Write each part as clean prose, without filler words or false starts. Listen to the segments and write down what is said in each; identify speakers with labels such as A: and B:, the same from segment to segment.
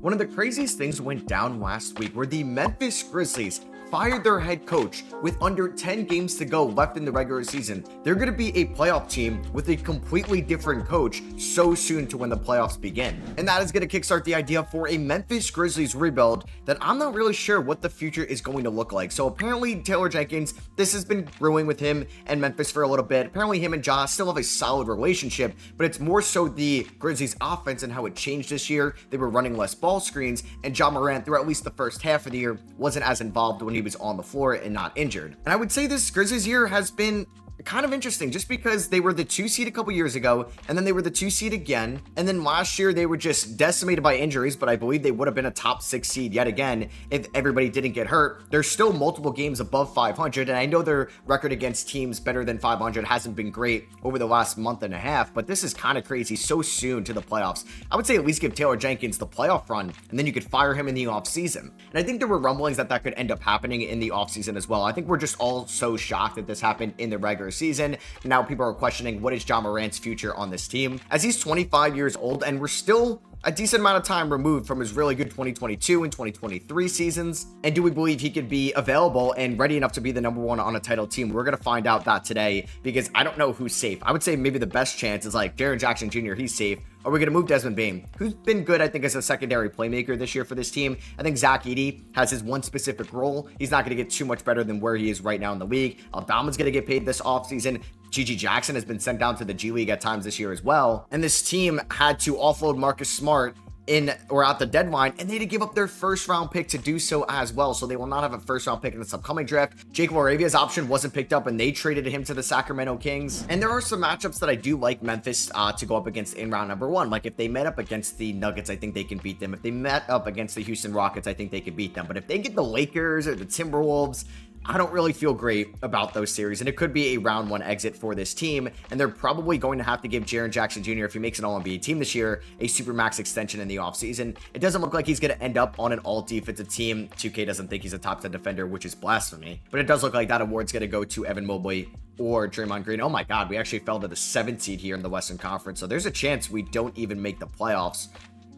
A: One of the craziest things went down last week where the Memphis Grizzlies fired their head coach with under 10 games to go left in the regular season. They're going to be a playoff team with a completely different coach so soon to when the playoffs begin. And that is going to kickstart the idea for a Memphis Grizzlies rebuild that I'm not really sure what the future is going to look like. So apparently Taylor Jenkins, this has been brewing with him and Memphis for a little bit. Apparently him and Ja still have a solid relationship, but it's more so the Grizzlies offense and how it changed this year. They were running less ball screens, and Ja Morant through at least the first half of the year wasn't as involved when he was on the floor and not injured. And I would say this Grizzlies year has been kind of interesting just because they were the 2 seed a couple years ago, and then they were the 2 seed again, and then last year they were just decimated by injuries, but I believe they would have been a top 6 seed yet again if everybody didn't get hurt. There's still multiple games above 500, and I know their record against teams better than 500 hasn't been great over the last month and a half, but this is kind of crazy so soon to the playoffs. I would say at least give Taylor Jenkins the playoff run, and then you could fire him in the offseason. And I think there were rumblings that could end up happening in the offseason as well. I think we're just all so shocked that this happened in the regular season. Now people are questioning what is Ja Morant's future on this team, as he's 25 years old and we're still a decent amount of time removed from his really good 2022 and 2023 seasons. And do we believe he could be available and ready enough to be the number one on a title team? We're going to find out that today, because I don't know who's safe. I would say maybe the best chance is like Jaren Jackson Jr. He's safe. Are we going to move Desmond Bane, who's been good, I think, as a secondary playmaker this year for this team? I think Zach Edey has his one specific role. He's not going to get too much better than where he is right now in the league. Aldama's going to get paid this offseason. GG Jackson has been sent down to the G League at times this year as well. And this team had to offload Marcus Smart at the deadline, and they had to give up their first round pick to do so as well. So they will not have a first round pick in this upcoming draft. Jake Moravia's option wasn't picked up, and they traded him to the Sacramento Kings. And there are some matchups that I do like Memphis to go up against in round number 1. Like if they met up against the Nuggets, I think they can beat them. If they met up against the Houston Rockets, I think they could beat them. But if they get the Lakers or the Timberwolves, I don't really feel great about those series, and it could be a round 1 exit for this team, and they're probably going to have to give Jaren Jackson Jr., if he makes an All-NBA team this year, a Supermax extension in the offseason. It doesn't look like he's going to end up on an all-defensive team. 2K doesn't think he's a top 10 defender, which is blasphemy, but it does look like that award's going to go to Evan Mobley or Draymond Green. Oh my God, we actually fell to the 7th seed here in the Western Conference, so there's a chance we don't even make the playoffs,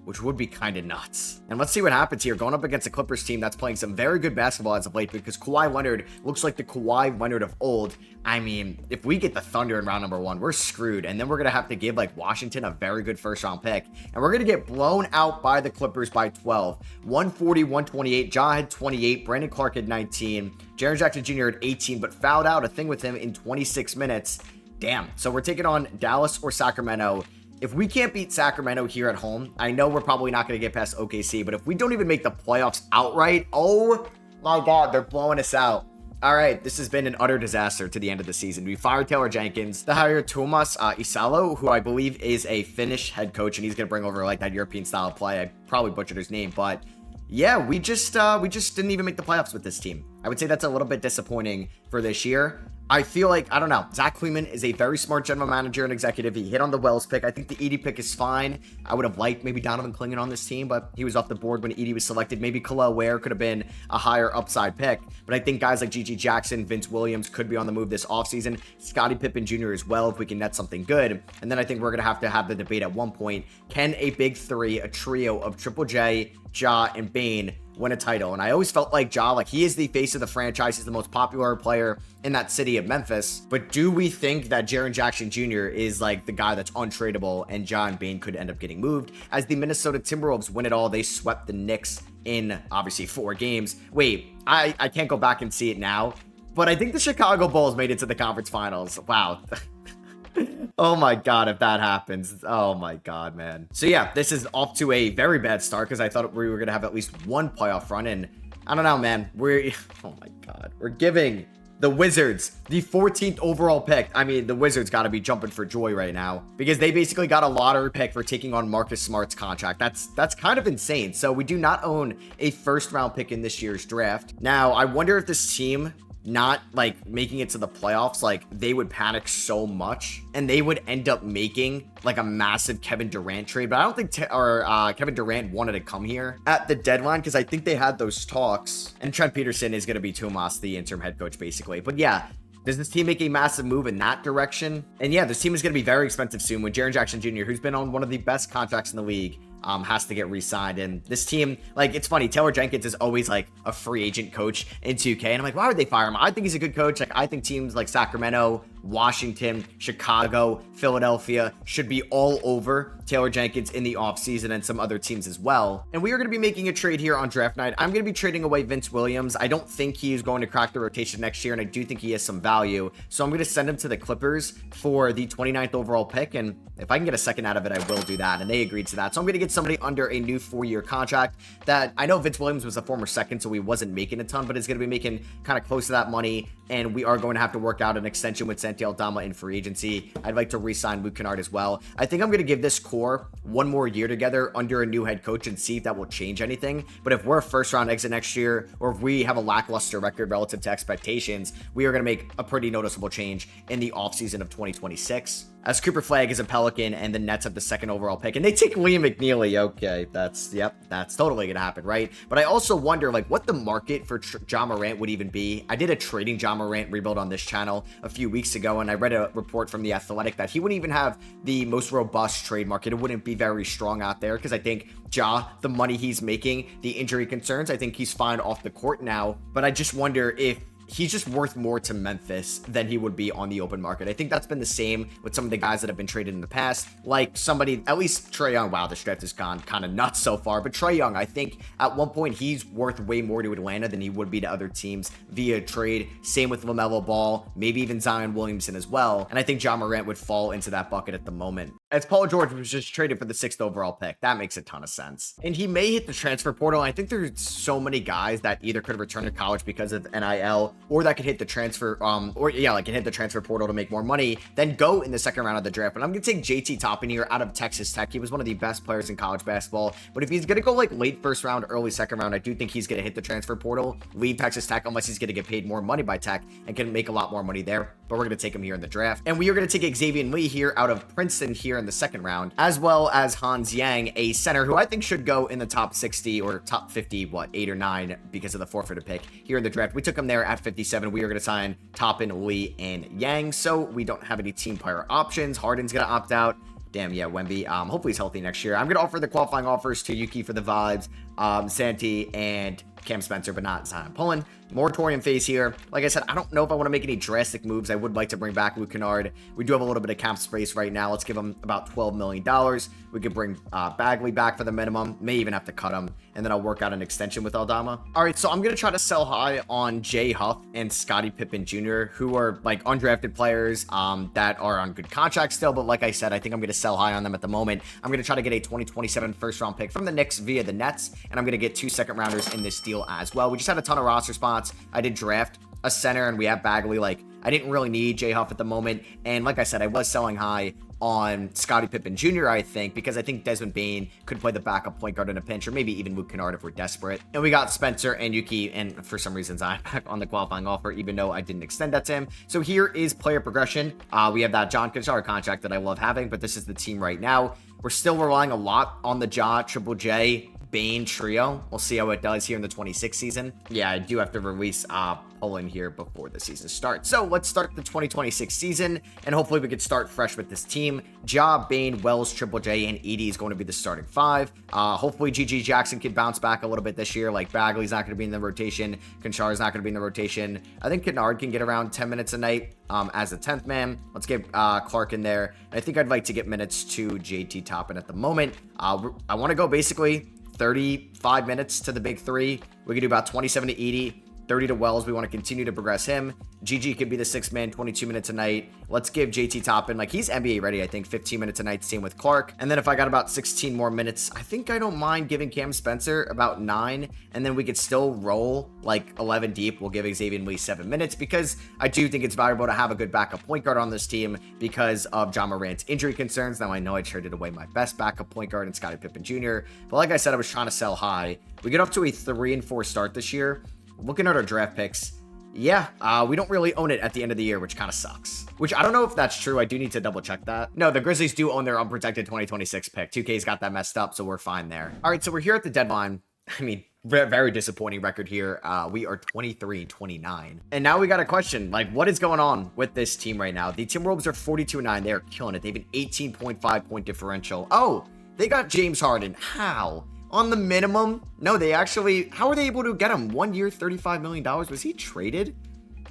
A: which would be kind of nuts. And let's see what happens here, going up against a Clippers team that's playing some very good basketball as of late, because Kawhi Leonard looks like the Kawhi Leonard of old. I mean, if we get the Thunder in round number 1, we're screwed. And then we're going to have to give like Washington a very good first round pick. And we're going to get blown out by the Clippers by 12. 140-128. Ja had 28. Brandon Clark had 19. Jaren Jackson Jr. had 18, but fouled out a thing with him in 26 minutes. Damn. So we're taking on Dallas or Sacramento. If we can't beat Sacramento here at home, I know we're probably not going to get past OKC, but if we don't even make the playoffs outright, oh my God, they're blowing us out. All right, this has been an utter disaster to the end of the season. We fired Taylor Jenkins to hire Tuomas Isalo, who I believe is a Finnish head coach, and he's going to bring over like that European style of play. I probably butchered his name, but yeah, we just didn't even make the playoffs with this team. I would say that's a little bit disappointing for this year. I feel like, I don't know, Zach Kleiman is a very smart general manager and executive. He hit on the Wells pick. I think the Edey pick is fine. I would have liked maybe Donovan Clingan on this team, but he was off the board when Edey was selected. Maybe Khalil Ware could have been a higher upside pick. But I think guys like GG Jackson, Vince Williams could be on the move this offseason. Scottie Pippen Jr. as well, if we can net something good. And then I think we're going to have the debate at one point. Can a big three, a trio of Triple J, Ja, and Bane win a title? And I always felt like Ja, like he is the face of the franchise. He's the most popular player in that city of Memphis. But do we think that Jaren Jackson Jr. is like the guy that's untradeable, and Ja and Bane could end up getting moved? As the Minnesota Timberwolves win it all, they swept the Knicks in obviously 4 games. Wait, I can't go back and see it now, but I think the Chicago Bulls made it to the conference finals. Wow. Oh my God, if that happens. Oh my God, man. So yeah, this is off to a very bad start, because I thought we were going to have at least one playoff run, and I don't know, man. Oh my God, we're giving the Wizards the 14th overall pick. I mean, the Wizards got to be jumping for joy right now, because they basically got a lottery pick for taking on Marcus Smart's contract. That's kind of insane. So we do not own a first round pick in this year's draft. Now, I wonder if this team not like making it to the playoffs, like they would panic so much and they would end up making like a massive Kevin Durant trade. But I don't think Kevin Durant wanted to come here at the deadline, because I think they had those talks, and Trent Peterson is going to be Tuomas, the interim head coach, basically. But yeah, does this team make a massive move in that direction? And yeah, this team is going to be very expensive soon, when Jaren Jackson Jr., who's been on one of the best contracts in the league, has to get re-signed. And this team, like, it's funny, Taylor Jenkins is always like a free agent coach in 2K, and I'm like, why would they fire him? I think he's a good coach. Like, I think teams like Sacramento, Washington, Chicago, Philadelphia should be all over Taylor Jenkins in the offseason, and some other teams as well. And we are going to be making a trade here on draft night. I'm going to be trading away Vince Williams. I don't think he's going to crack the rotation next year, and I do think he has some value. So I'm going to send him to the Clippers for the 29th overall pick, and if I can get a second out of it, I will do that. And they agreed to that. So I'm going to get somebody under a new 4-year contract that I know Vince Williams was a former second, so he wasn't making a ton, but is going to be making kind of close to that money. And we are going to have to work out an extension with Santi Aldama in free agency. I'd like to re-sign Luke Kennard as well. I think I'm going to give this core one more year together under a new head coach and see if that will change anything. But if we're a first-round exit next year, or if we have a lackluster record relative to expectations, we are going to make a pretty noticeable change in the offseason of 2026. As Cooper Flagg is a Pelican and the Nets have the 2nd overall pick, and they take Liam McNeely. Okay, that's totally gonna happen, right? But I also wonder, like, what the market for Ja Morant would even be. I did a trading Ja Morant rebuild on this channel a few weeks ago, and I read a report from The Athletic that he wouldn't even have the most robust trade market. It wouldn't be very strong out there, because I think Ja, the money he's making, the injury concerns, I think he's fine off the court now. But I just wonder if he's just worth more to Memphis than he would be on the open market. I think that's been the same with some of the guys that have been traded in the past, like somebody, at least Trae Young. Wow, this draft has gone kind of nuts so far, but Trae Young, I think at one point he's worth way more to Atlanta than he would be to other teams via trade. Same with LaMelo Ball, maybe even Zion Williamson as well. And I think Ja Morant would fall into that bucket at the moment. As Paul George was just traded for the 6th overall pick, that makes a ton of sense. And he may hit the transfer portal. I think there's so many guys that either could return to college because of NIL, or that could hit the transfer, hit the transfer portal to make more money, then go in the 2nd round of the draft. But I'm going to take JT Toppin here out of Texas Tech. He was one of the best players in college basketball. But if he's going to go like late 1st round, early 2nd round, I do think he's going to hit the transfer portal, leave Texas Tech, unless he's going to get paid more money by Tech and can make a lot more money there. But we're going to take him here in the draft. And we are going to take Xavier Lee here out of Princeton here in the 2nd round, as well as Hans Yang, a center who I think should go in the top 60 or top 50, 8 or 9 because of the forfeited pick here in the draft. We took him there at 57. We are going to sign Toppin, Lee, and Yang, so we don't have any team player options. Harden's going to opt out. Damn, yeah, Wemby. Hopefully he's healthy next year. I'm going to offer the qualifying offers to Yuki for the vibes, Santi, and Cam Spencer, but not Zion. Pulling moratorium phase here. Like I said, I don't know if I want to make any drastic moves. I would like to bring back Luke Kennard. We do have a little bit of cap space right now. Let's give him about $12 million. We could bring Bagley back for the minimum. May even have to cut him. And then I'll work out an extension with Aldama. All right, so I'm going to try to sell high on Jay Huff and Scottie Pippen Jr., who are like undrafted players that are on good contracts still. But like I said, I think I'm going to sell high on them at the moment. I'm going to try to get a 2027 1st round pick from the Knicks via the Nets. And I'm going to get 2 2nd rounders in this deal as well. We just had a ton of roster spots. I did draft a center, and we have Bagley. Like, I didn't really need Jay Huff at the moment. And like I said, I was selling high on Scottie Pippen Jr., I think, because I think Desmond Bane could play the backup point guard in a pinch, or maybe even Luke Kennard if we're desperate. And we got Spencer and Yuki, and for some reason Zion back on the qualifying offer, even though I didn't extend that to him. So here is player progression. We have that John Kachar contract that I love having, but this is the team right now. We're still relying a lot on the Ja, Triple J, Bane trio. We'll see how it does here in the 26th season. Yeah, I do have to release Poland here before the season starts. So let's start the 2026 season, and hopefully we could start fresh with this team. Ja, Bane, Wells, Triple J, and Edie is going to be the starting 5. Hopefully GG Jackson can bounce back a little bit this year. Like, Bagley's not going to be in the rotation. Conchar is not going to be in the rotation. I think Kennard can get around 10 minutes a night as a 10th man. Let's get Clark in there. And I think I'd like to get minutes to JT Toppin at the moment. I want to go basically 35 minutes to the big 3. We could do about 27 to Edie, 30 to Wells. We want to continue to progress him. GG could be the 6th man, 22 minutes a night. Let's give JT Toppin, like, he's NBA ready, I think, 15 minutes a night. Same with Clark. And then if I got about 16 more minutes, I think I don't mind giving Cam Spencer about 9. And then we could still roll like 11 deep. We'll give Xavier Lee 7 minutes, because I do think it's valuable to have a good backup point guard on this team because of Ja Morant's injury concerns. Now, I know I traded away my best backup point guard in Scottie Pippen Jr., but like I said, I was trying to sell high. We get up to a 3-4 start this year. Looking at our draft picks, yeah, we don't really own it at the end of the year, which kind of sucks. Which I don't know if that's true. I do need to double check that. No, the Grizzlies do own their unprotected 2026 pick. 2K's got that messed up, so we're fine there. All right, so we're here at the deadline. I mean, very disappointing record here. We are 23-29. And now we got a question, like, what is going on with this team right now? The Timberwolves are 42-9. They're killing it. They have an 18.5 point differential. Oh, They got James Harden. How? On the minimum? No, they actually, how are they able to get him? 1 year, $35 million. Was he traded?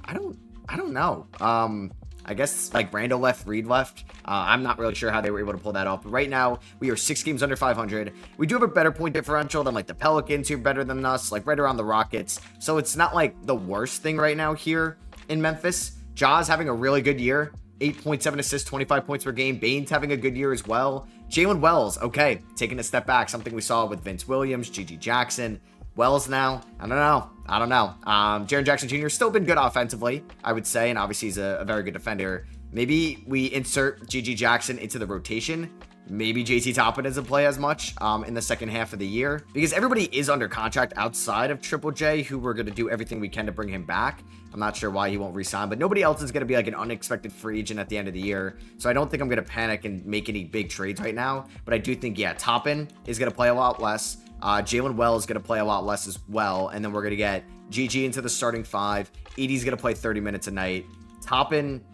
A: I don't know. I guess like Randall left, Reed left. I'm not really sure how they were able to pull that off. But right now, we are 6 games under 500. We do have a better point differential than like the Pelicans, who are better than us, like right around the Rockets. So it's not like the worst thing right now here in Memphis. Ja's having a really good year. 8.7 assists, 25 points per game. Bane's having a good year as well. Jalen Wells, okay, taking a step back. Something we saw with Vince Williams, Gigi Jackson. Wells now, I don't know. Jaren Jackson Jr. still been good offensively, I would say, and obviously he's a very good defender. Maybe we insert Gigi Jackson into the rotation. Maybe JT Toppin doesn't play as much in the second half of the year, because everybody is under contract outside of Triple J, who we're going to do everything we can to bring him back. I'm not sure why he won't resign, but nobody else is going to be like an unexpected free agent at the end of the year. So I don't think I'm going to panic and make any big trades right now. But I do think, yeah, Toppin is going to play a lot less. Jalen Wells is going to play a lot less as well. And then we're going to get GG into the starting 5. Edie's going to play 30 minutes a night. Toppin,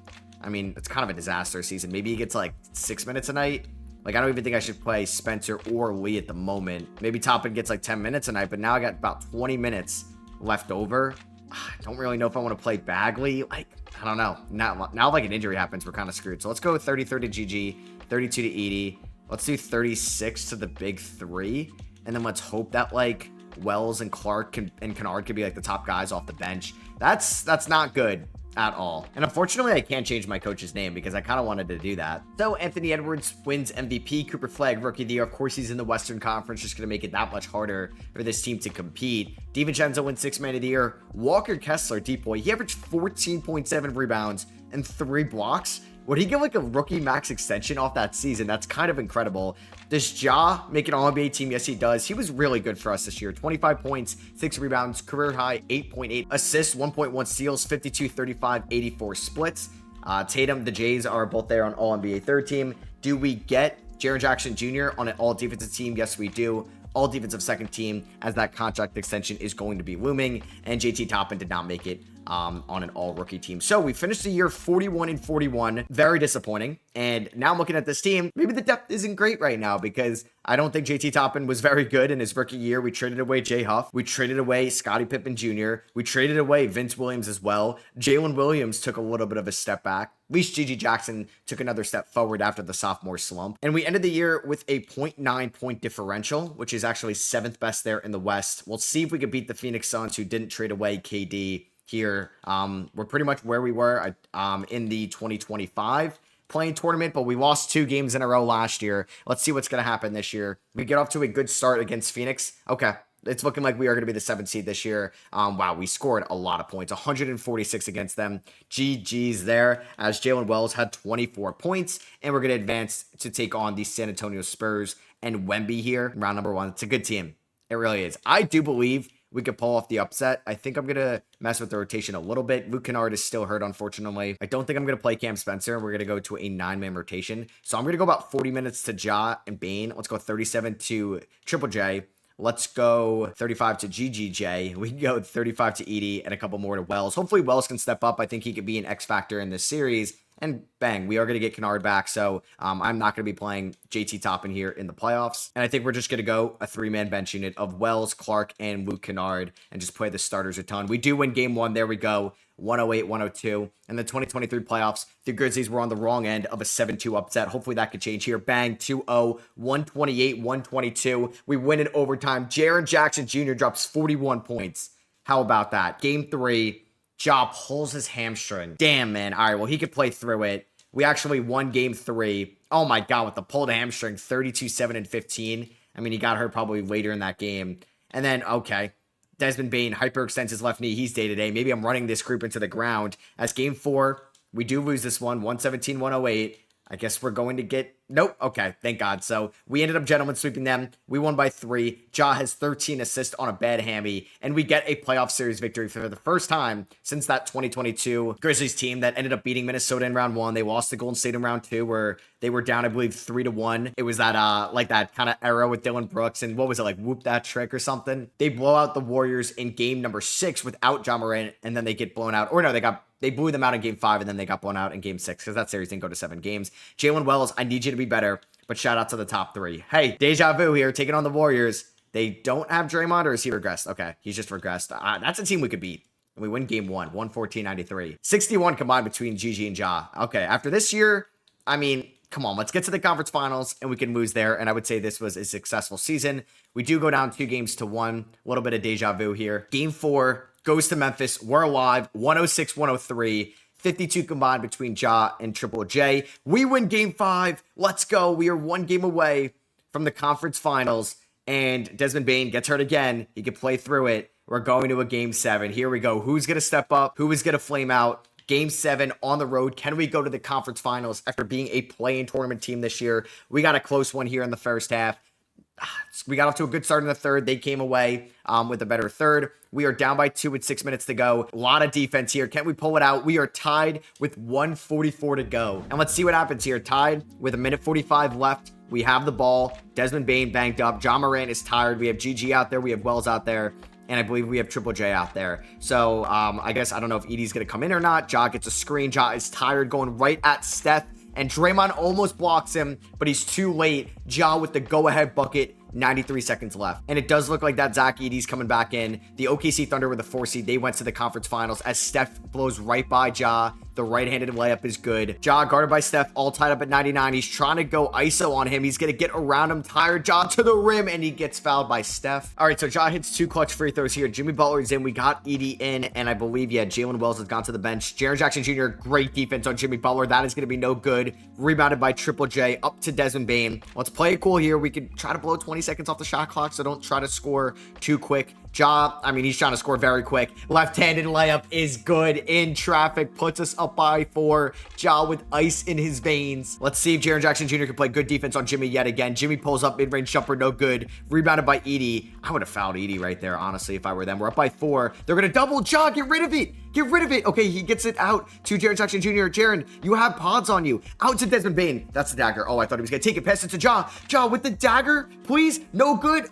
A: I mean, it's kind of a disaster season. Maybe he gets like 6 minutes a night. Like, I don't even think I should play Spencer or Lee at the moment. Maybe Toppin gets like 10 minutes a night, but now I got about 20 minutes left over. I don't really know if I want to play Bagley. Like, I don't know. Now like an injury happens, we're kind of screwed. So let's go with 30-30 GG, 32 to Edie. Let's do 36 to the big 3. And then let's hope that like Wells and Clark and Kennard could be like the top guys off the bench. That's not good at all. And unfortunately, I can't change my coach's name because I kind of wanted to do that. So Anthony Edwards wins MVP. Cooper Flagg, Rookie of the Year. Of course, he's in the Western Conference, just going to make it that much harder for this team to compete. DiVincenzo wins Sixth Man of the Year. Walker Kessler, deep boy. He averaged 14.7 rebounds and 3 blocks. Would he get like a rookie max extension off that season? That's kind of incredible. Does Ja make an All-NBA team? Yes, he does. He was really good for us this year. 25 points, 6 rebounds, career high, 8.8 assists, 1.1 steals, 52, 35, 84 splits. Tatum, the Jays are both there on All-NBA third team. Do we get Jaren Jackson Jr. on an all-defensive team? Yes, we do. All defensive second team, as that contract extension is going to be looming. And JT Toppin did not make it on an all-rookie team. So we finished the year 41-41. Very disappointing. And now I'm looking at this team. Maybe the depth isn't great right now because I don't think JT Toppin was very good in his rookie year. We traded away Jay Huff. We traded away Scottie Pippen Jr. We traded away Vince Williams as well. Jalen Williams took a little bit of a step back. At least Gigi Jackson took another step forward after the sophomore slump. And we ended the year with a 0.9 point differential, which is actually 7th best there in the West. We'll see if we can beat the Phoenix Suns, who didn't trade away KD here. We're pretty much where we were in the 2025 playing tournament, but we lost 2 games in a row last year. Let's see what's going to happen this year. We get off to a good start against Phoenix. Okay. It's looking like we are going to be the 7th seed this year. Wow, we scored a lot of points, 146 against them. GG's there, as Jalen Wells had 24 points, and we're going to advance to take on the San Antonio Spurs and Wemby here in round number 1. It's a good team. It really is. I do believe we could pull off the upset. I think I'm going to mess with the rotation a little bit. Luke Kennard is still hurt, unfortunately. I don't think I'm going to play Cam Spencer. We're going to go to a 9-man rotation. So I'm going to go about 40 minutes to Ja and Bane. Let's go 37 to Triple J. Let's go 35 to GGJ. We can go 35 to Edie and a couple more to Wells. Hopefully Wells can step up. I think he could be an X factor in this series. And bang, we are going to get Kennard back. So I'm not going to be playing JT Toppin here in the playoffs. And I think we're just going to go a 3-man bench unit of Wells, Clark, and Luke Kennard and just play the starters a ton. We do win game 1. There we go. 108-102. In the 2023 playoffs, the Grizzlies were on the wrong end of a 7-2 upset. Hopefully that could change here. Bang, 2-0, 128-122. We win in overtime. Jaren Jackson Jr. drops 41 points. How about that? Game 3, Ja pulls his hamstring. Damn, man. All right, well, he could play through it. We actually won game 3. Oh, my God, with the pulled hamstring, 32-7-15. I mean, he got hurt probably later in that game. And then, okay, Desmond Bane hyperextends his left knee. He's day-to-day. Maybe I'm running this group into the ground. As game 4, we do lose this one, 117-108. I guess we're going to get... Nope. Okay. Thank God. So we ended up gentlemen sweeping them. We won by 3. Ja has 13 assists on a bad hammy. And we get a playoff series victory for the first time since that 2022 Grizzlies team that ended up beating Minnesota in round 1. They lost to Golden State in round 2 where they were down, I believe, 3-1. It was that, like that kind of era with Dylan Brooks. And what was it? Like whoop that trick or something. They blow out the Warriors in game number 6 without Ja Morant. And then they get blown out. Or no, they blew them out in game 5 and then they got blown out in game 6 because that series didn't go to 7 games. Jalen Wells, I need you to be better. but shout out to the top 3. Hey, deja vu here, taking on the Warriors. They don't have Draymond, or is he regressed? Okay, he's just regressed. That's a team we could beat. And we win game 1, 114-93. 61 combined between Gigi and Ja. Okay, after this year, I mean, come on, let's get to the conference finals and we can lose there. And I would say this was a successful season. We do go down 2-1. A little bit of deja vu here. Game 4 goes to Memphis. We're alive. 106-103. 52 combined between Ja and Triple J. We win game 5. Let's go. We are 1 game away from the conference finals. And Desmond Bane gets hurt again. He can play through it. We're going to a game 7. Here we go. Who's going to step up? Who is going to flame out? Game 7 on the road. Can we go to the conference finals after being a play-in tournament team this year? We got a close one here in the first half. We got off to a good start in the third. They came away with a better third. We are down by 2 with 6 minutes to go. A lot of defense here. Can we pull it out? We are tied with 1:44 to go. And let's see what happens here. Tied with 1:45 left. We have the ball. Desmond Bane banged up. Ja Morant is tired. We have GG out there. We have Wells out there. And I believe we have Triple J out there. So I guess I don't know if Edie's going to come in or not. Ja gets a screen. Ja is tired, going right at Steph. And Draymond almost blocks him, but he's too late. Ja with the go-ahead bucket. 93 seconds left. And it does look like that Zach Edey's coming back in. The OKC Thunder with the 4 seed. They went to the conference finals as Steph blows right by Ja. The right-handed layup is good. Ja guarded by Steph, all tied up at 99. He's trying to go ISO on him. He's going to get around him. Tired Ja to the rim, and he gets fouled by Steph. All right, so Ja hits 2 clutch free throws here. Jimmy Butler's in. We got Edey in, and I believe, yeah, Jalen Wells has gone to the bench. Jaren Jackson Jr., great defense on Jimmy Butler. That is going to be no good. Rebounded by Triple J up to Desmond Bane. Let's play it cool here. We could try to blow 20 seconds off the shot clock, so don't try to score too quick. Ja, I mean, he's trying to score very quick. Left-handed layup is good in traffic. Puts us up by 4. Ja with ice in his veins. Let's see if Jaren Jackson Jr. can play good defense on Jimmy yet again. Jimmy pulls up mid-range jumper, no good. Rebounded by Edey. I would have fouled Edey right there, honestly, if I were them. We're up by 4. They're going to double Ja. Get rid of it. Get rid of it. Okay, he gets it out to Jaren Jackson Jr. Jaren, you have pods on you. Out to Desmond Bane. That's the dagger. Oh, I thought he was going to take it. Pass it to Ja. Ja with the dagger, please. No good.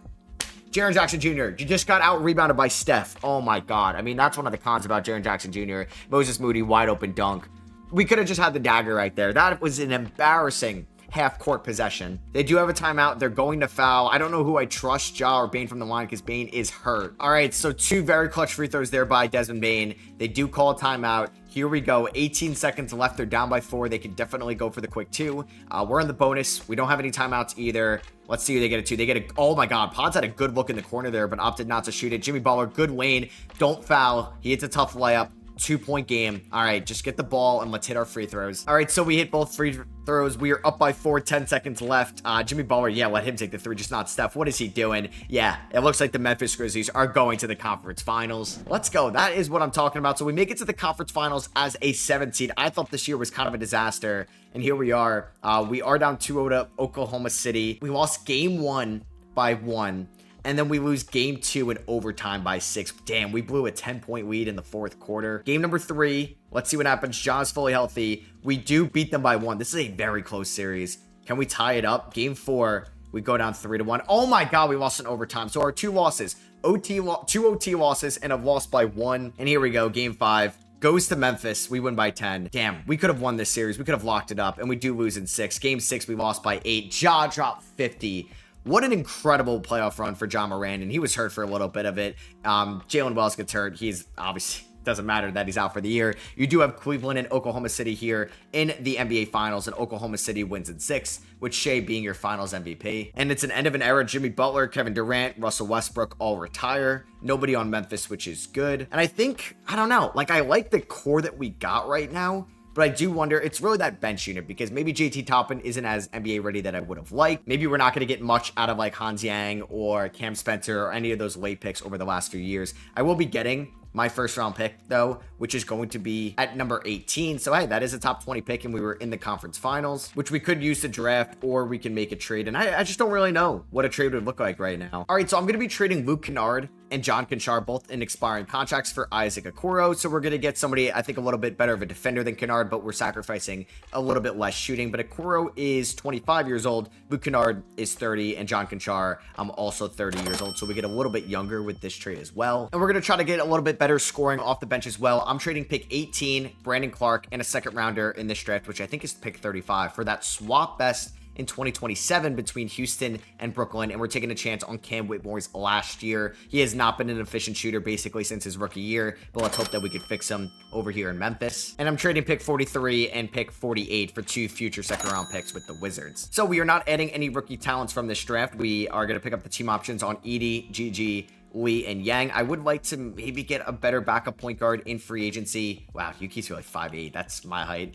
A: Jaren Jackson Jr., you just got out-rebounded by Steph. Oh, my God. I mean, that's one of the cons about Jaren Jackson Jr. Moses Moody, wide-open dunk. We could have just had the dagger right there. That was an embarrassing half-court possession. They do have a timeout. They're going to foul. I don't know who I trust, Ja or Bane from the line, because Bane is hurt. All right, so 2 very clutch free throws there by Desmond Bane. They do call a timeout. Here we go. 18 seconds left. They're down by 4. They can definitely go for the quick 2. We're in the bonus. We don't have any timeouts either. Let's see who they get it to. They get a, oh my God. Pods had a good look in the corner there, but opted not to shoot it. Jimmy Butler, good lane. Don't foul. He hits a tough layup. 2-point game. All right, just get the ball and let's hit our free throws. All right, so we hit both free throws. We are up by 4, 10 seconds left. Jimmy Butler, yeah, let him take the 3, just not Steph. What is he doing? Yeah, it looks like the Memphis Grizzlies are going to the conference finals. Let's go. That is what I'm talking about. So we make it to the conference finals as a 7 seed. I thought this year was kind of a disaster, and here we are. We are down 2-0 to Oklahoma City. We lost game 1 by 1. And then we lose game 2 in overtime by 6. Damn, we blew a 10-point lead in the 4th quarter. Game number 3. Let's see what happens. Ja's fully healthy. We do beat them by 1. This is a very close series. Can we tie it up? Game 4, we go down 3-1. Oh my God, we lost in overtime. So our 2 losses, 2 OT losses, and a loss by 1. And here we go, game 5. Goes to Memphis. We win by 10. Damn, we could have won this series. We could have locked it up. And we do lose in 6. Game 6, we lost by 8. Ja dropped 50. What an incredible playoff run for Ja Morant, and he was hurt for a little bit of it. Jalen Wells gets hurt. He's obviously, doesn't matter that he's out for the year. You do have Cleveland and Oklahoma City here in the NBA Finals, and Oklahoma City wins in 6, with Shea being your Finals MVP. And it's an end of an era. Jimmy Butler, Kevin Durant, Russell Westbrook all retire. Nobody on Memphis, which is good. And I think, I don't know, like I like the core that we got right now. But I do wonder, it's really that bench unit, because maybe JT Toppin isn't as NBA ready that I would have liked. Maybe we're not going to get much out of like Hans Yang or Cam Spencer or any of those late picks over the last few years. I will be getting my 1st round pick though, which is going to be at number 18. So hey, that is a top 20 pick, and we were in the conference finals, which we could use to draft, or we can make a trade. And I just don't really know what a trade would look like right now. All right, so I'm going to be trading Luke Kennard and John Conchar, both in expiring contracts, for Isaac Okoro. So we're going to get somebody, I think, a little bit better of a defender than Kennard, but we're sacrificing a little bit less shooting. But Okoro is 25 years old. Luke Kennard is 30, and John Conchar, also 30 years old. So we get a little bit younger with this trade as well. And we're going to try to get a little bit better scoring off the bench as well. I'm trading pick 18, Brandon Clark, and a 2nd rounder in this draft, which I think is pick 35, for that swap best in 2027 between Houston and Brooklyn, and we're taking a chance on Cam Whitmore's last year. He has not been an efficient shooter basically since his rookie year, but let's hope that we could fix him over here in Memphis. And I'm trading pick 43 and pick 48 for 2 future second-round picks with the Wizards. So we are not adding any rookie talents from this draft. We are going to pick up the team options on Edey, Gigi, Lee, and Yang. I would like to maybe get a better backup point guard in free agency. Wow, Yuki's really 5'8". That's my height.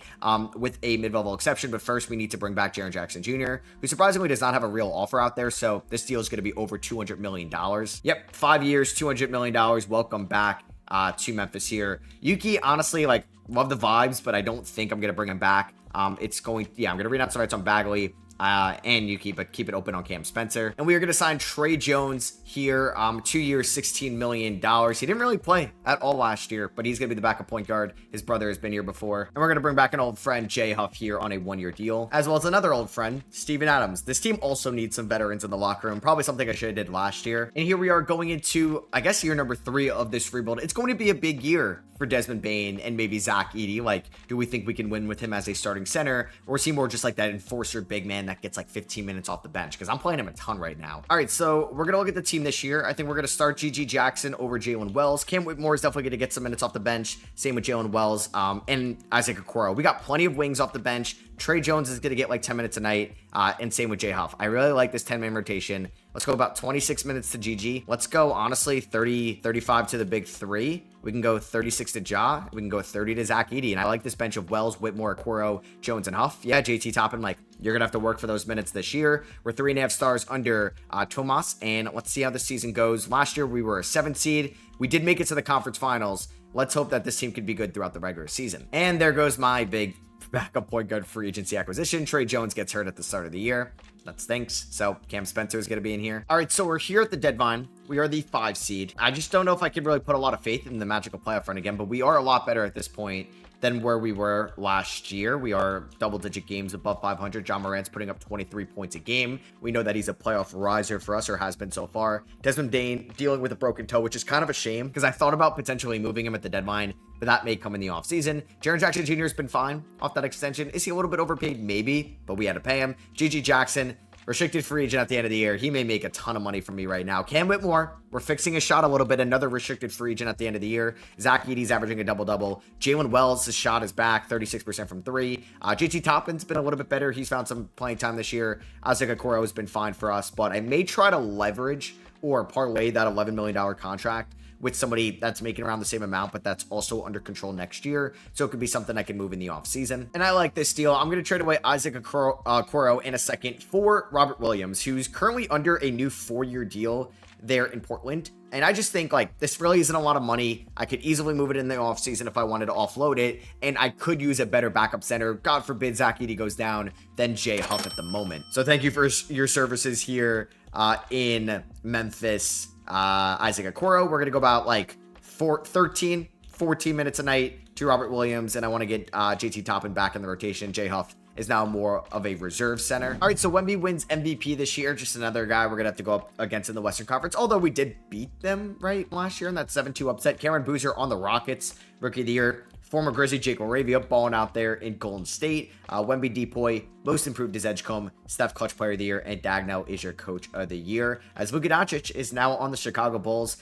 A: With a mid-level exception, but first we need to bring back Jaren Jackson Jr., who surprisingly does not have a real offer out there, so this deal is going to be over $200 million. Yep, 5 years, $200 million. Welcome back to Memphis here. Yuki, honestly, like, love the vibes, but I don't think I'm going to bring him back. I'm going to read out some rights on Bagley and Yuki, but keep it open on Cam Spencer. And we are going to sign Tre Jones here, 2 years, $16 million. He didn't really play at all last year, but he's going to be the backup point guard. His brother has been here before. And we're going to bring back an old friend, Jay Huff, here on a 1-year deal, as well as another old friend, Steven Adams. This team also needs some veterans in the locker room, probably something I should have did last year. And here we are going into, I guess, year number 3 of this rebuild. It's going to be a big year for Desmond Bane and maybe Zach Edey. Like, do we think we can win with him as a starting center, or is he more just like that enforcer big man that gets like 15 minutes off the bench? Because I'm playing him a ton right now. All right, so we're going to look at the team this year. I think we're going to start Gigi Jackson over Jalen Wells. Cam Whitmore is definitely going to get some minutes off the bench. Same with Jalen Wells and Isaac Okoro. We got plenty of wings off the bench. Tre Jones is going to get like 10 minutes a night, and same with Jay Huff. I really like this 10-man rotation. Let's go about 26 minutes to Gigi. Let's go, honestly, 35 to the big 3. We can go 36 to Ja. We can go 30 to Zach Edey. And I like this bench of Wells, Whitmore, Okoro, Jones, and Huff. Yeah, JT Toppin, like, you're going to have to work for those minutes this year. We're 3.5 stars under Tomas, and let's see how the season goes. Last year, we were a 7th seed. We did make it to the conference finals. Let's hope that this team can be good throughout the regular season. And there goes my big backup point guard free agency acquisition. Tre Jones gets hurt at the start of the year. That stinks. So Cam Spencer is going to be in here. All right, so we're here at the deadline. We are the 5 seed. I just don't know if I can really put a lot of faith in the magical playoff run again, but we are a lot better at this point than where we were last year. We are double-digit games above 500. John Morant's putting up 23 points a game. We know that he's a playoff riser for us, or has been so far. Desmond Bane dealing with a broken toe, which is kind of a shame because I thought about potentially moving him at the deadline, but that may come in the offseason. Jaren Jackson Jr. has been fine off that extension. Is he a little bit overpaid? Maybe, but we had to pay him. Gigi Jackson, restricted free agent at the end of the year. He may make a ton of money from me right now. Cam Whitmore, we're fixing his shot a little bit. Another restricted free agent at the end of the year. Zach Edey's averaging a double-double. Jalen Wells, his shot is back, 36% from 3. JT Toppin's been a little bit better. He's found some playing time this year. Isaac Okoro has been fine for us, but I may try to leverage or parlay that $11 million contract with somebody that's making around the same amount, but that's also under control next year. So it could be something I can move in the offseason. And I like this deal. I'm going to trade away Isaac Okoro in a second for Robert Williams, who's currently under a new 4-year deal there in Portland. And I just think, like, this really isn't a lot of money. I could easily move it in the offseason if I wanted to offload it, and I could use a better backup center. God forbid Zach Edey goes down, than Jay Huff at the moment. So thank you for your services here in Memphis, Isaac Okoro. We're going to go about, like, 14 minutes a night to Robert Williams, and I want to get JT Toppin back in the rotation. Jay Huff is now more of a reserve center. All right, so Wemby wins MVP this year. Just another guy we're going to have to go up against in the Western Conference, although we did beat them, right, last year in that 7-2 upset. Cameron Boozer on the Rockets, Rookie of the Year. Former Grizzly Jake Laravia balling out there in Golden State. Wemby Depoy, most improved is Edgecombe. Steph Clutch Player of the Year, and Dagnall is your Coach of the Year. As Luka Doncic is now on the Chicago Bulls.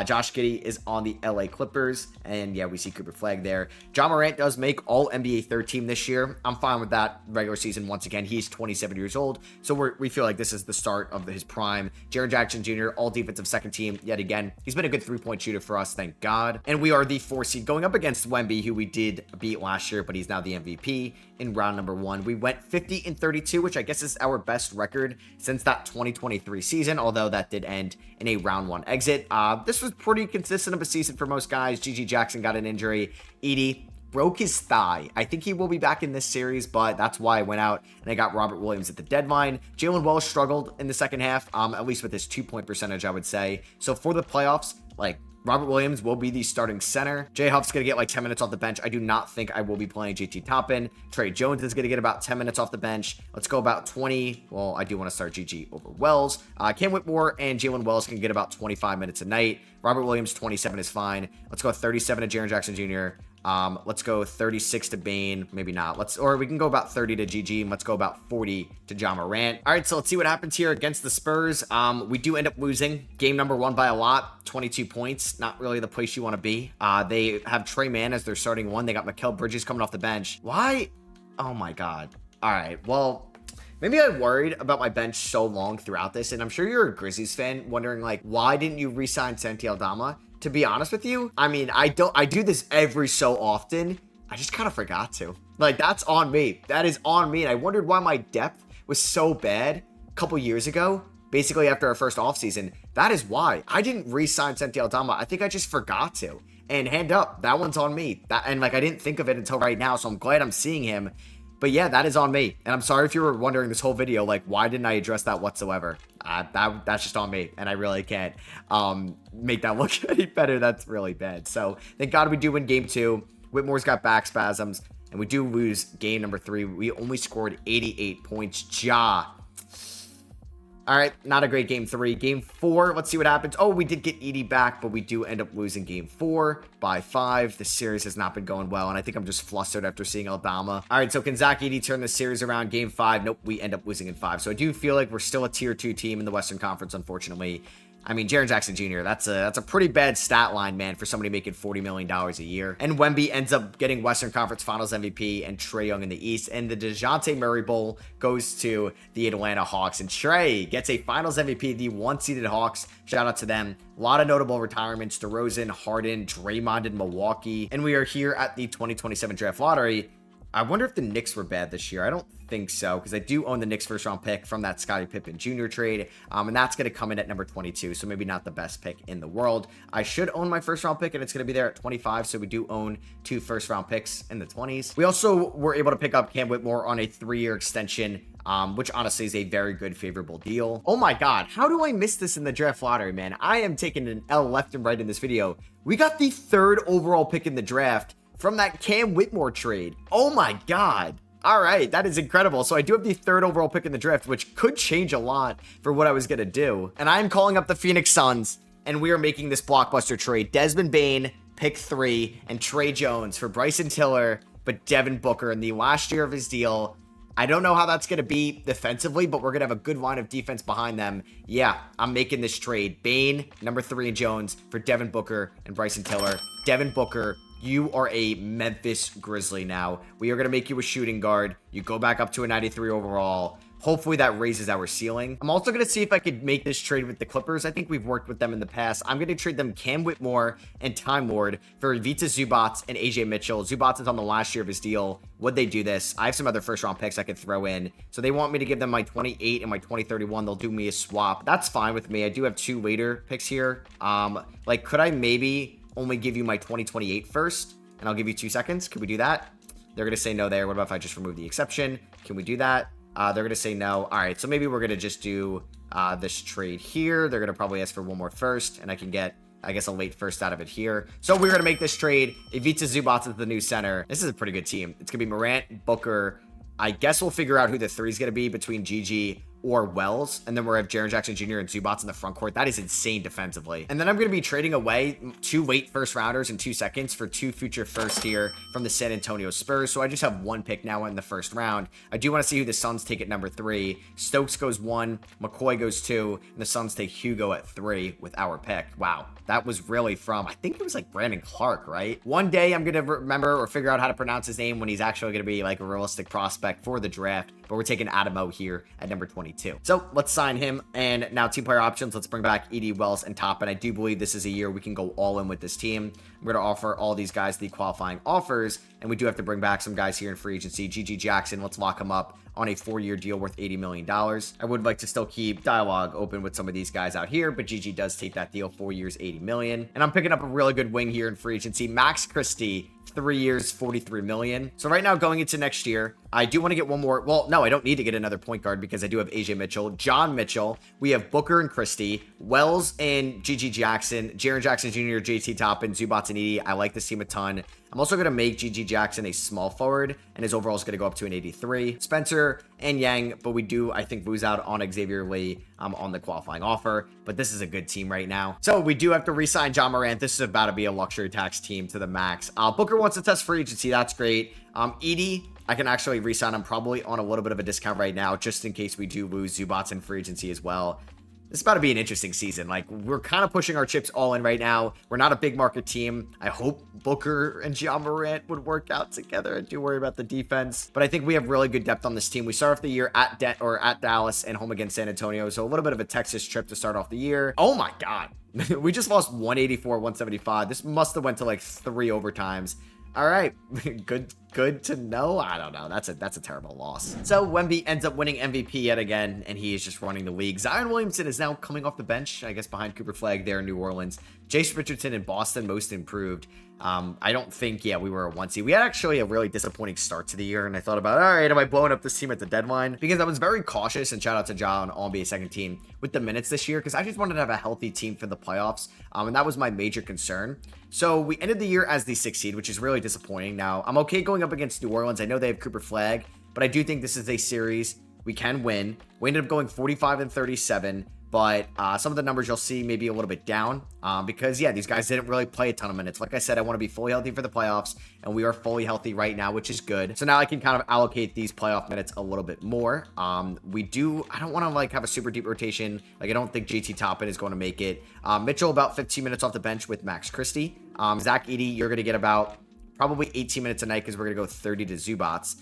A: Josh Giddey is on the LA Clippers. And yeah, we see Cooper Flagg there. John Morant does make all NBA third team this year. I'm fine with that regular season once again. He's 27 years old. So we feel like this is the start of his prime. Jaren Jackson Jr., all defensive second team yet again. He's been a good 3-point shooter for us, thank God. And we are the 4 seed going up against Wemby, who we did beat last year, but he's now the MVP in round number 1. We went 50-32, which I guess is our best record since that 2023 season, although that did end in a round 1 exit. This was pretty consistent of a season for most guys. Gigi Jackson got an injury. Edey broke his thigh. I think he will be back in this series, but that's why I went out and I got Robert Williams at the deadline. Jalen Wells struggled in the second half, at least with his 2-point percentage, I would say. So for the playoffs, like, Robert Williams will be the starting center. Jay Huff's going to get like 10 minutes off the bench. I do not think I will be playing JT Toppin. Tre Jones is going to get about 10 minutes off the bench. Let's go about 20. Well, I do want to start GG over Wells. Cam Whitmore and Jalen Wells can get about 25 minutes a night. Robert Williams, 27 is fine. Let's go 37 to Jaren Jackson Jr. Let's go 36 to Bane. Maybe not. Or we can go about 30 to GG, and let's go about 40 to John Morant. All right, so let's see what happens here against the Spurs. We do end up losing game number 1 by a lot, 22 points. Not really the place you want to be. They have Trey Mann as their starting one. They got Mikal Bridges coming off the bench. Why? Oh my God. All right, well, maybe I worried about my bench so long throughout this, and I'm sure you're a Grizzlies fan wondering, like, why didn't you re-sign Santi Aldama? To be honest with you, I mean, I do this every so often. I just kind of forgot to. Like, that's on me. That is on me. And I wondered why my depth was so bad a couple years ago, basically after our first offseason. That is why. I didn't re-sign Santi Aldama. I think I just forgot to. And hand up, that one's on me. And like, I didn't think of it until right now, so I'm glad I'm seeing him. But yeah, that is on me. And I'm sorry if you were wondering this whole video, like, why didn't I address that whatsoever? That's just on me, and I really can't make that look any better. That's really bad. So thank God we do win game 2. Whitmore's got back spasms, and we do lose game number 3. We only scored 88 points. Ja. All right, not a great game 3. Game 4, let's see what happens. Oh, we did get Edie back, but we do end up losing game 4 by 5. The series has not been going well, and I think I'm just flustered after seeing Alabama. All right, so can Zach Edey turn the series around? Game 5, nope, we end up losing in 5. So I do feel like we're still a tier 2 team in the Western Conference, unfortunately. I mean, Jaren Jackson Jr., that's a pretty bad stat line, man, for somebody making $40 million a year. And Wemby ends up getting Western Conference Finals MVP and Trae Young in the East. And the DeJounte Murray Bowl goes to the Atlanta Hawks. And Trae gets a Finals MVP, the 1-seeded Hawks. Shout out to them. A lot of notable retirements: DeRozan, Harden, Draymond in Milwaukee. And we are here at the 2027 draft lottery. I wonder if the Knicks were bad this year. I don't think so, because I do own the Knicks first round pick from that Scottie Pippen Jr. trade, and that's going to come in at number 22, so maybe not the best pick in the world. I should own my first round pick, and it's going to be there at 25, so we do own 2 first round picks in the 20s. We also were able to pick up Cam Whitmore on a 3-year extension, which honestly is a very good, favorable deal. Oh my God, how do I miss this in the draft lottery, man? I am taking an L left and right in this video. We got the 3rd overall pick in the draft from that Cam Whitmore trade. Oh my God. All right, that is incredible. So I do have the 3rd overall pick in the draft, which could change a lot for what I was going to do. And I'm calling up the Phoenix Suns, and we are making this blockbuster trade. Desmond Bane, pick 3, and Trey Jones for Bryson Tiller, but Devin Booker in the last year of his deal. I don't know how that's going to be defensively, but we're going to have a good line of defense behind them. Yeah, I'm making this trade. Bane, number 3, and Jones for Devin Booker and Bryson Tiller. Devin Booker, you are a Memphis Grizzly now. We are going to make you a shooting guard. You go back up to a 93 overall. Hopefully that raises our ceiling. I'm also going to see if I could make this trade with the Clippers. I think we've worked with them in the past. I'm going to trade them Cam Whitmore and Time Lord for Ivica Zubac and AJ Mitchell. Zubac is on the last year of his deal. Would they do this? I have some other first round picks I could throw in. So they want me to give them my 28 and my 2031. They'll do me a swap. That's fine with me. I do have 2 later picks here. Like, could I maybe only give you my 2028 first, and I'll give you 2 seconds? Could we do that? They're going to say no there. What about if I just remove the exception? Can we do that? They're going to say no. All right, so maybe we're going to just do this trade here. They're going to probably ask for 1 more first, and I can get, I guess, a late first out of it here. So we're going to make this trade. Ivica Zubac is the new center. This is a pretty good team. It's going to be Morant, Booker. I guess we'll figure out who the 3 is going to be between GG or Wells, and then we'll have Jaren Jackson Jr. and Zubac in the front court. That is insane defensively. And then I'm going to be trading away 2 late first rounders in 2 seconds for 2 future firsts here from the San Antonio Spurs. So I just have 1 pick now in the first round. I do want to see who the Suns take at number 3. Stokes goes 1, McCoy goes 2, and the Suns take Hugo at 3 with our pick. Wow, that was really from, I think it was like Brandon Clark, right? One day I'm going to remember or figure out how to pronounce his name when he's actually going to be like a realistic prospect for the draft. But we're taking Adamo here at number 22. So let's sign him. And now team player options. Let's bring back Edie, Wells, and Toppin. I do believe this is a year we can go all in with this team. We're going to offer all these guys the qualifying offers. And we do have to bring back some guys here in free agency. GG Jackson, let's lock him up on a 4-year deal worth $80 million. I would like to still keep dialogue open with some of these guys out here, but GG does take that deal, 4 years, $80 million. And I'm picking up a really good wing here in free agency. Max Christie, 3 years, $43 million. So right now going into next year, I do want to get one more. Well, no, I don't need to get another point guard because I do have AJ Mitchell, John Mitchell. We have Booker and Christie, Wells and GG Jackson, Jaren Jackson Jr., JT Toppin, Zubac and Edie. I like this team a ton. I'm also going to make GG Jackson a small forward, and his overall is going to go up to an 83. Spencer Spencer and Yang, but we do, I think, lose out on Xavier Lee on the qualifying offer. But this is a good team right now. So we do have to re-sign John Morant. This is about to be a luxury tax team to the max. Booker wants to test free agency. That's great. Edie, I can actually re-sign him probably on a little bit of a discount right now, just in case we do lose Zubats in free agency as well. This is about to be an interesting season. Like, we're kind of pushing our chips all in right now. We're not a big market team. I hope Booker and John Morant would work out together. I do worry about the defense, but I think we have really good depth on this team. We start off the year at Dallas and home against San Antonio, so a little bit of a Texas trip to start off the year. Oh my God. We just lost 184-175. This must have went to like 3 overtimes. All right, good to know. I don't know. That's a terrible loss. So Wemby ends up winning MVP yet again, and he is just running the league. Zion Williamson is now coming off the bench, I guess, behind Cooper Flagg there in New Orleans. Jace Richardson in Boston, most improved. I don't think, we were a 1 seed. We had actually a really disappointing start to the year, and I thought about, all right, am I blowing up this team at the deadline? Because I was very cautious, and shout out to John, All-NBA second team, with the minutes this year, because I just wanted to have a healthy team for the playoffs, and that was my major concern. So we ended the year as the 6th seed, which is really disappointing. Now, I'm okay going up against New Orleans. I know they have Cooper Flagg, but I do think this is a series we can win. We ended up going 45-37. But some of the numbers you'll see maybe a little bit down because, these guys didn't really play a ton of minutes. Like I said, I want to be fully healthy for the playoffs, and we are fully healthy right now, which is good. So now I can kind of allocate these playoff minutes a little bit more. I don't want to like have a super deep rotation. Like, I don't think JT Toppin is going to make it. Mitchell about 15 minutes off the bench with Max Christie. Zach Edey, you're going to get about probably 18 minutes a night because we're going to go 30 to Zubats.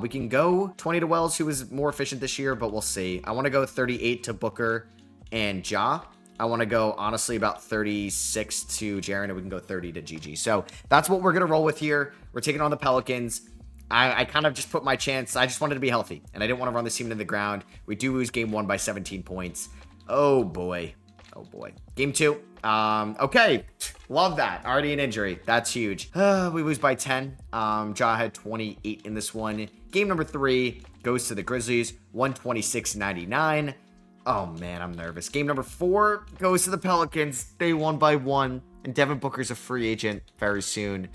A: We can go 20 to Wells, who was more efficient this year, but we'll see. I want to go 38 to Booker and Ja. I want to go, honestly, about 36 to Jaren, and we can go 30 to Gigi. So that's what we're going to roll with here. We're taking on the Pelicans. I kind of just put my chance. I just wanted to be healthy, and I didn't want to run this team into the ground. We do lose game 1 by 17 points. Oh, boy. Oh, boy. Game 2. Okay. Love that. Already an injury. That's huge. We lose by 10. Ja had 28 in this one. Game number 3 goes to the Grizzlies, 126-99. Oh, man, I'm nervous. Game number 4 goes to the Pelicans. They won by 1, and Devin Booker's a free agent very soon.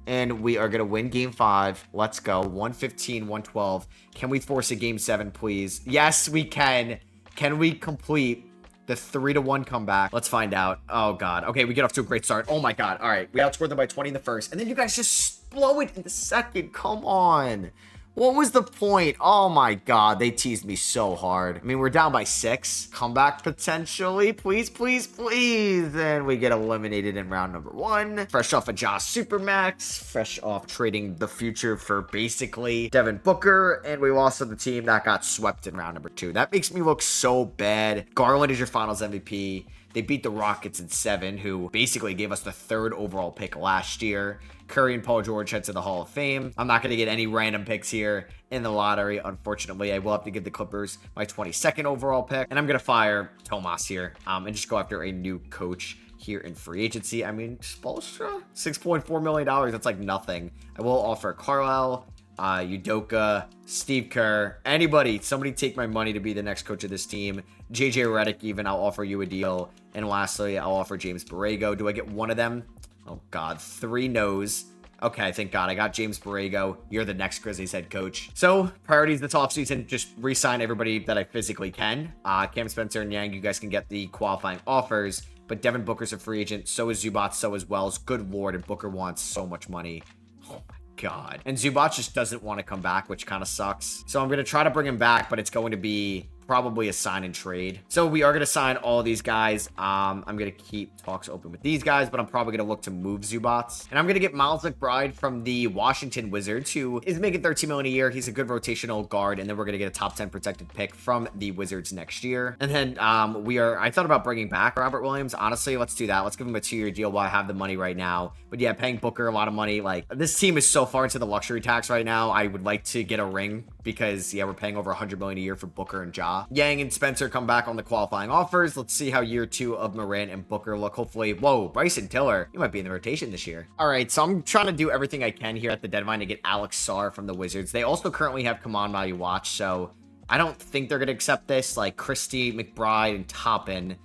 A: And we are going to win game 5. Let's go. 115-112. Can we force a game 7, please? Yes, we can. Can we complete the 3-1 comeback? Let's find out. Oh, God. Okay, we get off to a great start. Oh, my God. All right, we outscored them by 20 in the first. And then you guys just blow it in the second. Come on. What was the point? Oh my God, they teased me so hard. I mean, we're down by 6. Comeback potentially. Please, please, please. And we get eliminated in round number 1. Fresh off a Josh Supermax. Fresh off trading the future for basically Devin Booker. And we lost to the team that got swept in round number 2. That makes me look so bad. Garland is your finals MVP. They beat the Rockets in 7, who basically gave us the 3rd overall pick last year. Curry and Paul George head to the Hall of Fame. I'm not going to get any random picks here in the lottery, unfortunately. I will have to give the Clippers my 22nd overall pick. And I'm going to fire Tomas here and just go after a new coach here in free agency. I mean, Spoelstra, $6.4 million. That's like nothing. I will offer Carlisle, Udoka, Steve Kerr, anybody, somebody take my money to be the next coach of this team. JJ Redick, even, I'll offer you a deal. And lastly, I'll offer James Borrego. Do I get one of them? Oh, God. 3 no's. Okay, thank God. I got James Borrego. You're the next Grizzlies head coach. So, priorities this offseason, just re-sign everybody that I physically can. Cam Spencer and Yang, you guys can get the qualifying offers. But Devin Booker's a free agent. So is Zubac. So is Wells. Good Lord. And Booker wants so much money. Oh, my God. And Zubac just doesn't want to come back, which kind of sucks. So I'm going to try to bring him back, but it's going to be probably a sign and trade. So we are going to sign all of these guys. I'm going to keep talks open with these guys, but I'm probably going to look to move Zubats. And I'm going to get Miles McBride from the Washington Wizards, who is making $13 million a year. He's a good rotational guard. And then we're going to get a top 10 protected pick from the Wizards next year. And then I thought about bringing back Robert Williams. Honestly, let's do that. Let's give him a 2-year deal while I have the money right now. But yeah, paying Booker a lot of money. Like, this team is so far into the luxury tax right now. I would like to get a ring because, yeah, we're paying over $100 million a year for Booker and Ja. Yang and Spencer come back on the qualifying offers. Let's see how year 2 of Morant and Booker look. Hopefully, whoa, Bryson Tiller, you might be in the rotation this year. All right, so I'm trying to do everything I can here at the deadline to get Alex Sarr from the Wizards. They also currently have Kaman Watch, so I don't think they're going to accept this. Like Christie, McBride, and Toppin.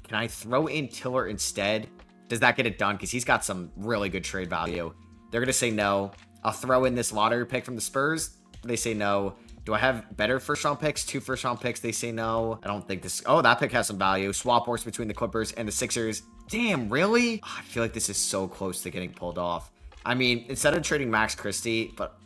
A: Can I throw in Tiller instead? Does that get it done? Because he's got some really good trade value. They're going to say no. I'll throw in this lottery pick from the Spurs. They say no. Do I have better first-round picks? 2 first-round picks. They say no. I don't think this... Oh, that pick has some value. Swap horse between the Clippers and the Sixers. Damn, really? Oh, I feel like this is so close to getting pulled off. I mean, instead of trading Max Christie, but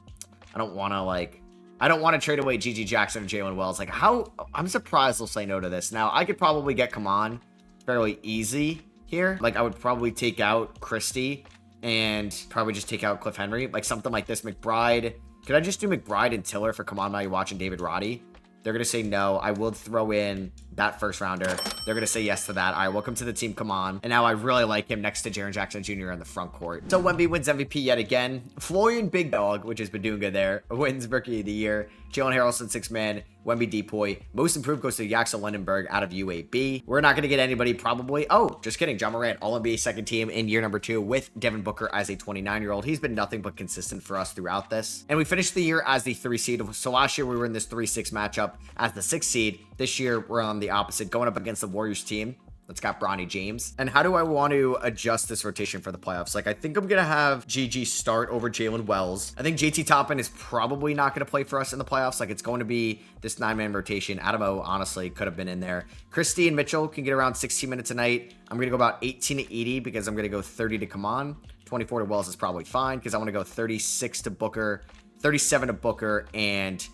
A: I don't want to, like... I don't want to trade away G.G. Jackson or Jalen Wells. Like, how... I'm surprised they'll say no to this. Now, I could probably get Kaman fairly easy here. Like, I would probably take out Christie and probably just take out Cliff Henry. Like, something like this. McBride... Could I just do McBride and Tiller for Come On Now You're Watching David Roddy? They're going to say no. I will throw in that first rounder. They're going to say yes to that. All right, welcome to the team. Come on. And now I really like him next to Jaren Jackson Jr. on the front court. So Wemby wins MVP yet again. Florian Big Dog, which has been doing good there, wins Rookie of the Year. Jalen Harrelson, 6-man. Wemby Depoy. Most improved goes to Jackson Lindenberg out of UAB. We're not going to get anybody probably. Oh, just kidding. John Morant, All-NBA second team in year number 2 with Devin Booker as a 29-year-old. He's been nothing but consistent for us throughout this. And we finished the year as the 3 seed. So last year we were in this 3-6 matchup as the 6 seed. This year we're on the opposite, going up against the Warriors team that's got Bronny James. And how do I want to adjust this rotation for the playoffs? Like, I think I'm going to have GG start over Jalen Wells. I think JT Toppin is probably not going to play for us in the playoffs. Like, it's going to be this 9-man rotation. Adam O, honestly, could have been in there. Christie and Mitchell can get around 16 minutes a night. I'm going to go about 18 to 80 because I'm going to go 30 to Kaman. 24 to Wells is probably fine because I want to go 36 to Booker, 37 to Booker, and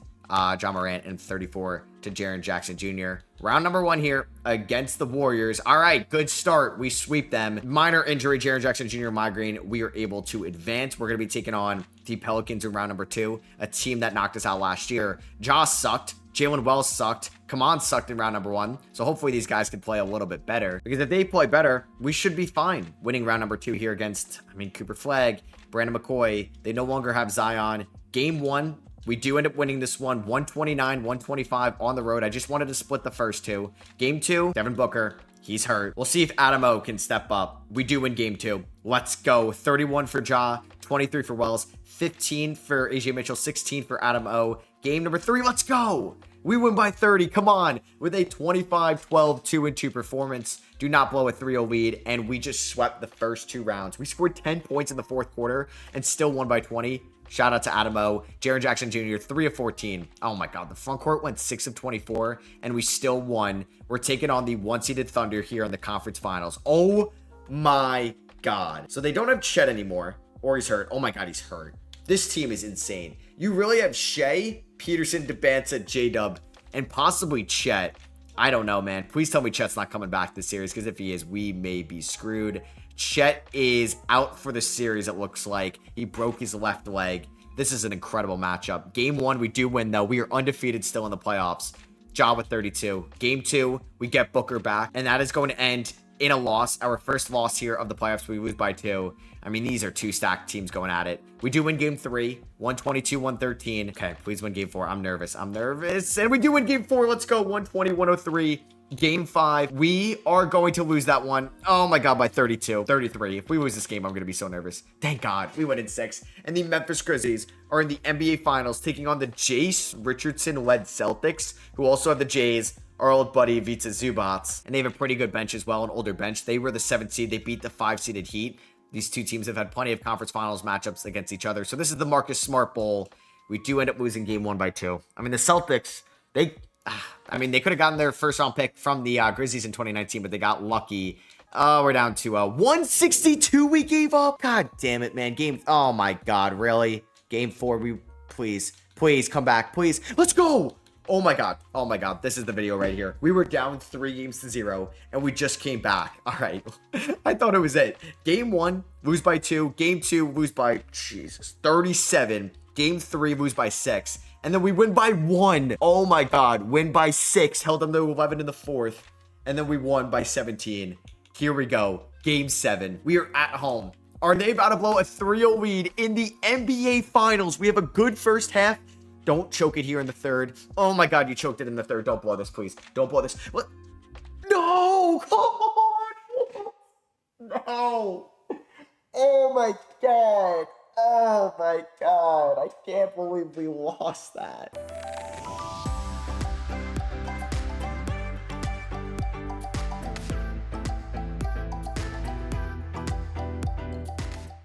A: John Morant, and 34 to Jaren Jackson Jr. Round number 1 here against the Warriors. All right, good start. We sweep them. Minor injury, Jaren Jackson Jr. migraine. We are able to advance. We're going to be taking on the Pelicans in round number 2, a team that knocked us out last year. Ja sucked. Jalen Wells sucked. Kaman sucked in round number 1. So hopefully these guys can play a little bit better. Because if they play better, we should be fine winning round number 2 here against, Cooper Flagg, Brandon McCoy. They no longer have Zion. Game 1, we do end up winning this one, 129-125 on the road. I just wanted to split the first 2. Game 2, Devin Booker, he's hurt. We'll see if Adam O can step up. We do win game 2. Let's go. 31 for Ja, 23 for Wells, 15 for AJ Mitchell, 16 for Adam O. Game number 3, let's go. We win by 30. Come on. With a 25-12, 2-2 performance. Do not blow a 3-0 lead. And we just swept the first 2 rounds. We scored 10 points in the 4th quarter and still won by 20. Shout out to Adam O. Jaren Jackson Jr., 3 of 14. Oh my God. The front court went 6 of 24 and we still won. We're taking on the 1-seeded Thunder here in the conference finals. Oh my God. So they don't have Chet anymore, or he's hurt. Oh my God, he's hurt. This team is insane. You really have Shea, Peterson, Debanza, J-Dub, and possibly Chet. I don't know, man. Please tell me Chet's not coming back this series, because if he is, we may be screwed. Chet is out for the series, it looks like. He broke his left leg. This is an incredible matchup. Game 1, we do win, though. We are undefeated still in the playoffs. Ja with 32. Game 2, we get Booker back, and that is going to end in a loss. Our first loss here of the playoffs. We lose by 2. These are 2 stacked teams going at it. We do win game 3, 122-113. Okay, please win game 4. I'm nervous. And we do win game 4. Let's go. 120-103. Game 5. We are going to lose that one. Oh my God, by 32. 33. If we lose this game, I'm going to be so nervous. Thank God. We win in 6. And the Memphis Grizzlies are in the NBA Finals, taking on the Jace Richardson-led Celtics, who also have the Jays, our old buddy Vita Zubats. And they have a pretty good bench as well, an older bench. They were the 7th seed. They beat the 5-seeded Heat. These 2 teams have had plenty of conference finals matchups against each other. So this is the Marcus Smart Bowl. We do end up losing game 1 by 2. The Celtics, they could have gotten their first round pick from the Grizzlies in 2019, but they got lucky. We're down to 162 we gave up. God damn it, man. Oh my God, really? Game 4, please come back, please. Let's go. Oh my God. Oh my God. This is the video right here. We were down 3-0 and we just came back. All right. I thought it was it. Game 1, lose by 2. Game 2, lose by 37. Game 3, lose by 6. And then we win by 1. Oh my God. Win by 6. Held them to 11 in the 4th. And then we won by 17. Here we go. Game 7. We are at home. Are they about to blow a 3-0 lead in the NBA Finals? We have a good first half. Don't choke it here in the 3rd. Oh my God, you choked it in the 3rd. Don't blow this, please. Don't blow this. What? No! Come on! No! Oh my God! Oh my God! I can't believe we lost that.